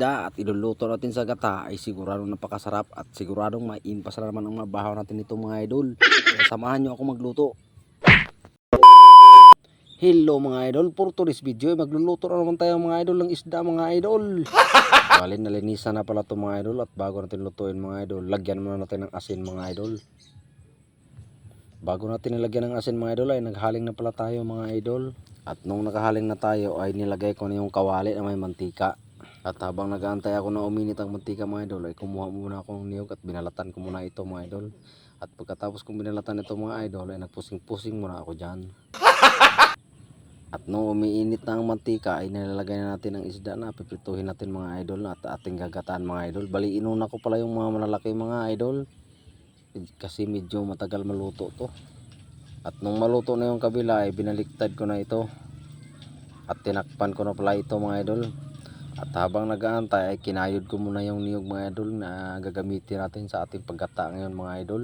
isda at iluluto natin sa gata ay siguradong napakasarap at siguradong maiimpas na naman ang mabahaw natin nito mga idol. Kaya samahan nyo ako magluto. Hello mga idol, for today's video ay magluluto na naman tayo mga idol ng isda mga idol. Bali nalinisan na pala ito mga idol at bago natin lutuin mga idol, lagyan muna natin ng asin mga idol. Bago natin nilagyan ng asin mga idol ay naghaling na pala tayo mga idol. At nung nakahaling na tayo ay nilagay ko na yung kawali na may mantika. At habang nag-aantay ako na uminit ang mantika mga idol ay kumuha muna ako ng niyog at binalatan ko muna ito mga idol. At pagkatapos kong binalatan ito mga idol ay nagpusing-pusing muna ako dyan. At nung umiinit na ang mantika ay nilalagay na natin ang isda na pipituhin natin mga idol at ating gagataan mga idol. Bali inuna ko pala yung mga malalaki mga idol kasi medyo matagal maluto to. At nung maluto na yung kabila ay binaliktad ko na ito at tinakpan ko na pala ito mga idol. At habang nag-aantay ay kinayod ko muna yung niyog mga idol na gagamitin natin sa ating paggata ngayon mga idol.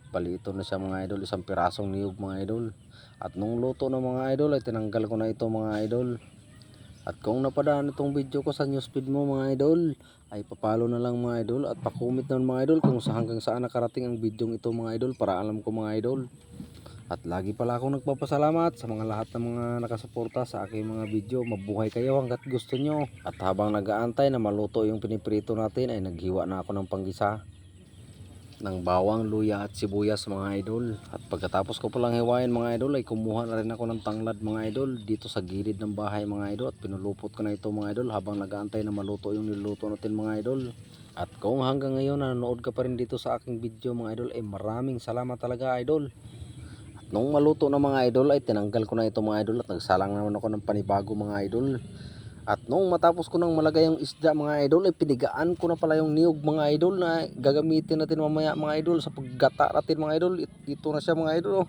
Bali ito na siya mga idol, isang pirasong niyog mga idol. At nung luto na mga idol ay tinanggal ko na ito mga idol. At kung napadaan itong video ko sa newsfeed mo mga idol ay papalo na lang mga idol at pakomment na mga idol kung hanggang saan nakarating ang video ito mga idol para alam ko mga idol. At lagi pala akong nagpapasalamat sa mga lahat ng mga nakasuporta sa aking mga video. Mabuhay kayo hanggat gusto nyo. At habang nag-aantay na maluto yung piniprito natin ay naghiwa na ako ng panggisa ng bawang, luya at sibuyas mga idol. At pagkatapos ko palang hiwain mga idol ay kumuha na rin ako ng tanglad mga idol dito sa gilid ng bahay mga idol. At pinulupot ko na ito mga idol habang nag-aantay na maluto yung niluto natin mga idol. At kung hanggang ngayon nanonood ka pa rin dito sa aking video mga idol ay maraming salamat talaga idol. Nung maluto na mga idol ay tinanggal ko na ito mga idol at nagsalang naman ako ng panibago mga idol. At nung matapos ko nang malagay yung isda mga idol ay pinigaan ko na pala yung niyog mga idol na gagamitin natin mamaya mga idol sa paggata natin mga idol. Ito na siya mga idol.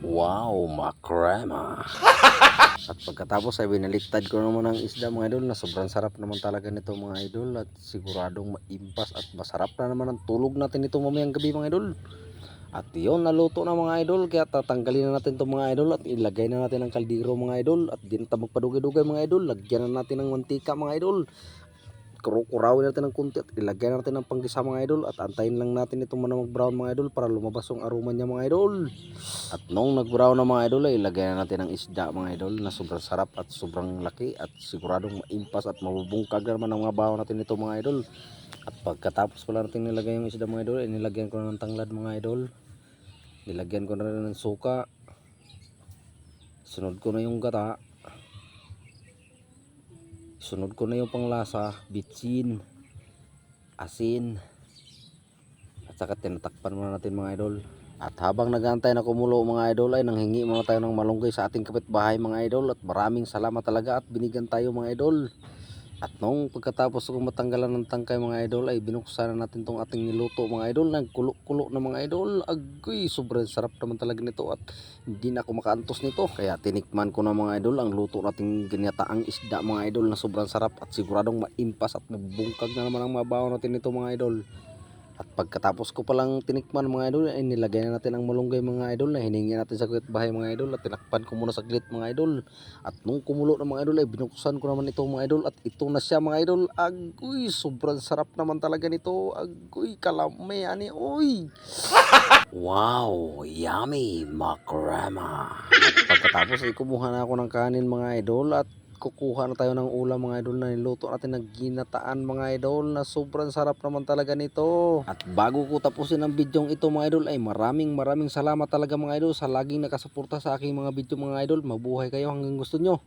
Wow, makrema. At pagkatapos ay binaliktad ko naman ang isda mga idol na sobrang sarap naman talaga nito mga idol. At siguradong maimpas at masarap na naman ang tulog natin ito mamayang gabi mga idol. At yun, naluto na mga idol, kaya tatanggalin na natin itong mga idol at ilagay na natin ang kaldero mga idol. At di na tayo magpadugay-dugay mga idol, lagyan na natin ng mantika mga idol. Kurawin natin ng kunti at ilagay na natin ng panggisa mga idol. At antayin lang natin itong mag-brown mga idol para lumabas yung aroma niya mga idol. At nung nag-brown na mga idol ay ilagay na natin ang isda mga idol na sobrang sarap at sobrang laki. At siguradong maimpas at mabubungkag naman ang mga bahaw natin ito mga idol. At pagkatapos pala natin nilagay yung isda mga idol ay nilagyan ko na ng tanglad mga idol. Nilagyan ko na rin ng suka. Sunod ko na yung gata. Sunod ko na yung panglasa, bitsin, asin. At saka tinatakpan muna natin mga idol. At habang nag-aantay na kumulo mga idol ay nanghingi muna tayo ng malunggay sa ating kapitbahay mga idol. At maraming salamat talaga at binigyan tayo mga idol. At nung pagkatapos kong matanggalan ng tangkay mga idol ay binuksan na natin tong ating niluto mga idol. Nagkulo-kulo na mga idol. Agoy, sobrang sarap naman talaga nito at hindi na ako makaantos nito. Kaya tinikman ko na mga idol ang luto nating ginataang isda mga idol na sobrang sarap at siguradong maimpas at mabungkag na naman ang mabaho natin nito mga idol. At pagkatapos ko palang tinikman mga idol ay nilagay na natin ang malunggay mga idol na hiningi natin sa kapitbahay mga idol at tinakpan ko muna saglit mga idol. At nung kumulo na mga idol ay binuksan ko naman ito mga idol at ito na siya mga idol. Agoy, sobrang sarap naman talaga nito. Agoy, kalame ani oy. Wow, yummy makrema. Pagkatapos ay kumuha na ako ng kanin mga idol at kukuha na tayo ng ulam mga idol na niluto natin ng ginataan mga idol na sobrang sarap naman talaga nito. At bago ko tapusin ang bidyong ito mga idol ay maraming salamat talaga mga idol sa laging nakasuporta sa aking mga video mga idol. Mabuhay kayo hanggang gusto nyo.